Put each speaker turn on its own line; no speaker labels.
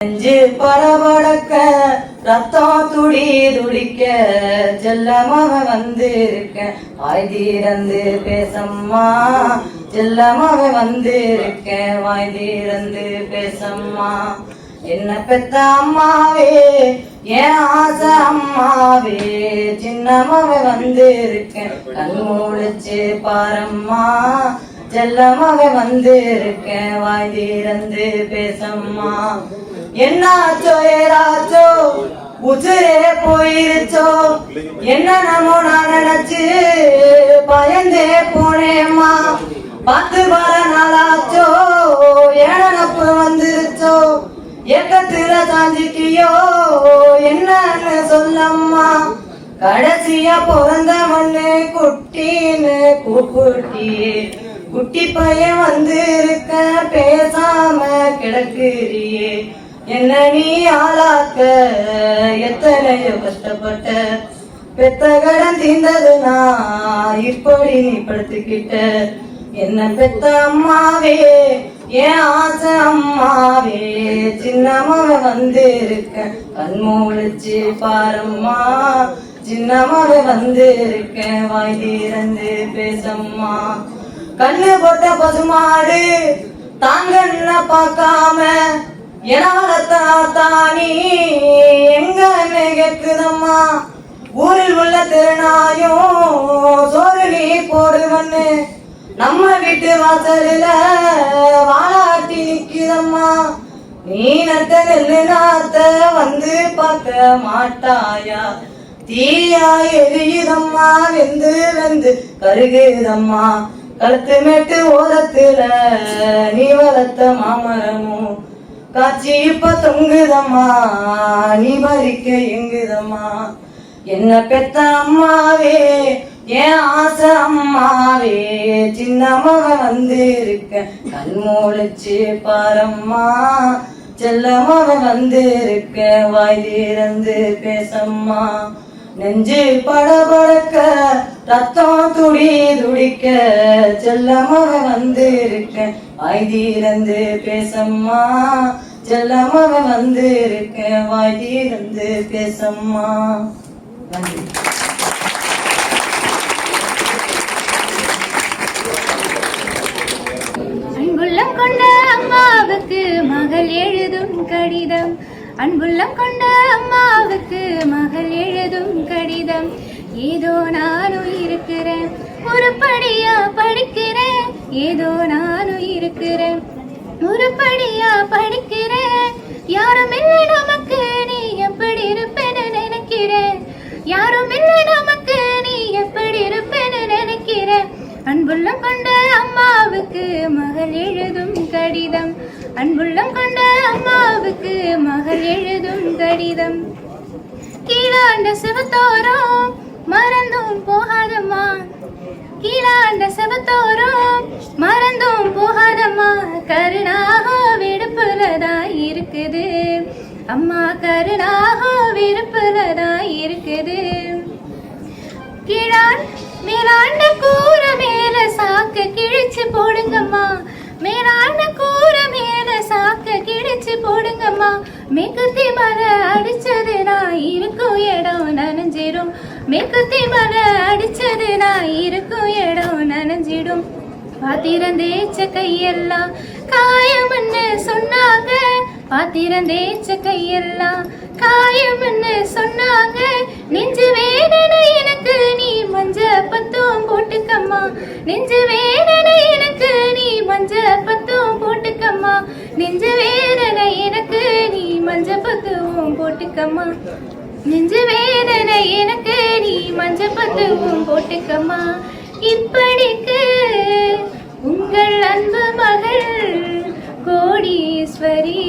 நெஞ்சு படபடக்க ரத்தம் துடி துடிக்க செல்லமாக வந்திருக்க வாய் தீரந்து பேசம்மா செல்லமாக வந்திருக்க வாய் தீரந்து பேசம்மா என்ன பெத்த அம்மாவே என் ஆசை அம்மாவே சின்னமாக வந்திருக்கேன் கண் மூடிச்சு பாரம்மா செல்லமாக வந்திருக்கேன் வாய் தீரந்து பேசம்மா என்னாச்சோ ஏதாச்சோ உசுரே போயிருச்சோ என்ன நம்ம நான் நினைச்சு பயந்தே போனேம்மா பத்து வர நாளாச்சோ ஏனப்பு வந்துருச்சோ ஏக்கத்துல சாஞ்சிட்டியோ என்னன்னு சொல்லம்மா கடைசியா பிறந்த மண்ணு குட்டின்னு கூப்பிட்டியே குட்டி பையன் வந்திருக்க பேசாம கிடக்குறியே என்ன நீ ஆளாக்க எத்தனையோ கஷ்டப்பட்ட பெத்த கடன் தீர்ந்ததுனா இப்படி நீ படுத்துக்கிட்ட என்ன பெத்த அம்மாவே என் ஆசை அம்மாவே சின்னமாக வந்திருக்க கண் மூடிச்சு பாரம்மா சின்னமாக வந்திருக்க வாய் தீரந்து பேசம்மா கண்ணு போட்ட பசுமாடு தாங்கன்னு பார்க்காம எனாலத்தானி எங்க கேக்குதம்மா ஊரில் உள்ள திருநாயும் சோறு நீ போடுவன்னு நம்ம வீட்டு வாசலில வாழாட்டி நிக்குதம்மா நீ நட்ட நெல்லு நாத்த வந்து பார்க்க மாட்டாயா தீயா எரியுதம்மா வெந்து வெந்து கருகுதம்மா கழுத்து மேட்டு ஓரத்துல நீ வளர்த்த மாமரமும் காட்சி இப்ப தொங்குதம்மா நீ மறிக்க எங்குதம்மா என்ன பெத்த அம்மாவே என் ஆசை அம்மாவே சின்னமாக வந்திருக்க கண் மூடிச்சு பாரம்மா செல்லமாக வந்திருக்க வாய் தீரந்து பேசம்மா நெஞ்சு படபடக்க ரத்தம் துடி துடிக்க செல்லமாக வந்திருக்க வாய் தீரந்து பேசம்மா செல்லமாக வந்திருக்க வாய் தீரந்து பேசம்மா. நன்றி.
அன்புள்ளம் கொண்ட அம்மாவுக்கு மகள் எழுதும் கடிதம் அன்புள்ளம் கொண்ட அம்மாவுக்கு மகள் எழுதும் கடிதம் ஏதோ நானும் இருக்கிறேன் உருப்படியா படிக்கிறேன் ஏதோ நானும் இருக்கிறேன் உருப்படியா படிக்கிறேன் யாரும் இல்லை நமக்கு நீ எப்படி இருப்பேன்னு நினைக்கிறேன் யாரும் இல்லை நமக்கு நீ எப்படி இருப்பேன்னு நினைக்கிறேன் அன்புள்ளம் கொண்ட அம்மாவுக்கு மகள் எழுதும் கடிதம் அன்புள்ளம் கொண்ட அம்மாவுக்கு மகள் எழுதும் கடிதம் கீழாண்ட சிவத்தோரம் மறந்தும் போகாதம்மா கீழாண்ட சிவத்தோரம் மறந்தும் போகாதம்மா கருணாக விடுப்புலதான் இருக்குது அம்மா கருணாக விடுப்புலதான் இருக்குது கீழான் மேலாண்ட கூற மேல சாக்க கிழிச்சு போடுங்கம்மா மேலாண்ட கூற மேல சாக்க கிழிச்சு போடுங்கம்மா மேற்குத்தி மலை அடிச்சது நான் இருக்கும் இடம் நனைஞ்சிடும் மேற்குத்தி மலை அடிச்சது நான் இருக்கும் இடம் நனைஞ்சிடும் பாத்திரந்தேச்ச கையெல்லாம் காயம்னு சொன்னாங்க பாத்திரந்தேச்ச கையெல்லாம் காயம்னு சொன்னாங்க நெஞ்சு வேதனை எனக்கு நீ மஞ்ச பத்தும் போட்டுக்கம்மா நெஞ்சு வேதனை எனக்கு நீ மஞ்ச பத்தும் போட்டுக்கம்மா நெஞ்சு வேதனை எனக்கு நீ மஞ்ச பத்தும் போட்டுக்கம்மா நெஞ்சு வேதனை எனக்கு நீ மஞ்ச பத்தும் போட்டுக்கம்மா இப்படிக்கு உங்கள் அன்பு மகள் கோடீஸ்வரி.